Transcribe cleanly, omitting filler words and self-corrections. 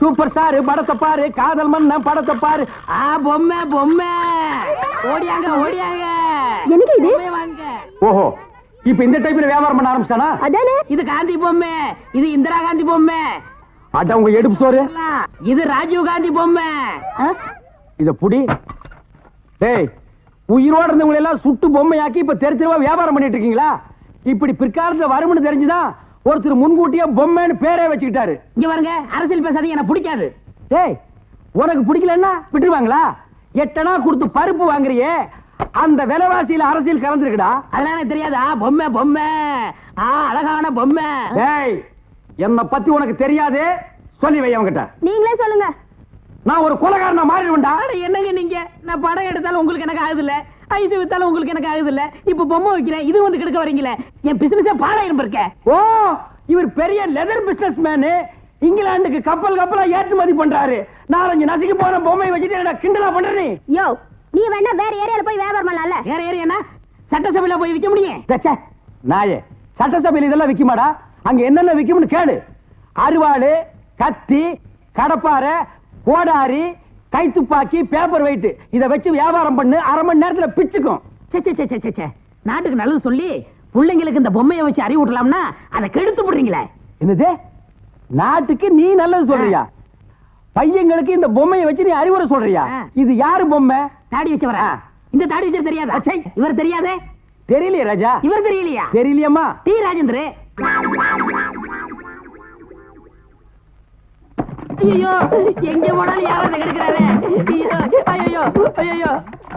Super star படத்தை பாரு, காதல் மன்னன் படத்தை பாரு. பொம்மை பொம்மை ஓடியாங்க ஓடியாங்க. எனக்கு இது வாங்க. ஓஹோ, இப்ப இந்த டைப்ல வியாபாரம் பண்ண ஆரம்பிச்சானா? அதானே. இது காந்தி பொம்மை, இது இந்திரா காந்தி பொம்மை. அட உங்க எடுப்பு சோறு. இது ராஜீவ் காந்தி பொம்மை. இத புடி. டேய், உயிரோட இருந்தவங்க எல்லாம் சுட்டு பொம்மையாக்கி இப்ப தெருவா வியாபாரம் பண்ணிட்டு இருக்கீங்களா? இப்படி பிற்காலத்துல வரும்னு தெரிஞ்சுதான் ஒருத்தர் முன்கூட்டியே பொம்மைன்னு பேரே வச்சுக்கிட்டாரு. இங்க பாருங்க, அரசியல் பேசாதீங்க, எனக்கு பிடிக்காது. டேய், உனக்கு பிடிக்கலன்னா விட்டுருவாங்களா? 8 அணா கொடுத்து பருப்பு வாங்குறியே, அந்த விலைவாசியில அரசியல் கலந்துருக்குடா. அதெல்லாம் எனக்கு தெரியாதா? பொம்மை பொம்மை, அழகான பொம்மை. டேய், என்ன பத்தி உனக்கு தெரியாது, சொல்லி வை அவங்கிட்ட. நீங்களே சொல்லுங்க. நான் ஒரு கொலைகாரனா மாறிடுவேன்டா. என்னங்க நீங்க? நான் படம் எடுத்தாலும் உங்களுக்கு எனக்கு ஆகுது இல்ல, ஐஸ் வித்தாலும் உங்களுக்கு எனக்கு ஆகுது இல்ல, இப்ப பொம்மை வைக்கிறேன், இது வந்து கெடுக்க வரீங்களே, என் பிசினஸே பாடாயிரம் இருக்க. ஓ, இவர் பெரிய லெதர் பிசினஸ் மேனு, இங்கிலாந்துக்கு கப்பல் கப்பலா ஏற்றுமதி பண்றாரு. 4-5 நசுக்கி போன பொம்மை வச்சுட்டு என்ன கிண்டலா பண்றீ? யோ, நீ வேணா வேற ஏரியால போய் வியாபாரம் பண்ணலாம்ல. வேற ஏரியா சட்டசபையில போய் விக்க முடியும்? நாயே, சட்டசபையில இதெல்லாம் விக்குமாடா? அங்க என்னென்ன விக்கும்னு கேளு. அருவாளு, கத்தி, கடப்பாரை, கோடாரி, கைத்துப்பாக்கி, பேப்பர் வெயிட், இத வச்சு வியாபாரம் பண்ணு, அரை மணி நேரத்துல பிச்சுக்கும். நாட்டுக்கு நல்லது சொல்லி பிள்ளைங்களுக்கு இந்த பொம்மையை வச்சு அறிவு விடலாம்னா அதை கெடுத்து போடுறீங்களே. என்னது? நாட்டுக்கு நீ நல்லது சொல்றியா? பையங்களுக்கு இந்த பொம்மையை வச்சு நீ அறிவுரை சொல்றியா? இது யாரு பொம்மை? தாடி வச்சவர. இந்த தாடி வச்சது தெரியாதா? இவர் தெரியாதே? தெரியலையே ராஜா. இவர் தெரியலையா? தெரியலையம்மா. டி ராஜேந்திர. ஐயோ, எங்க போனாலும் யாராவது கிடைக்கிறாரு. ஐயோ ஐயோ ஐயோ.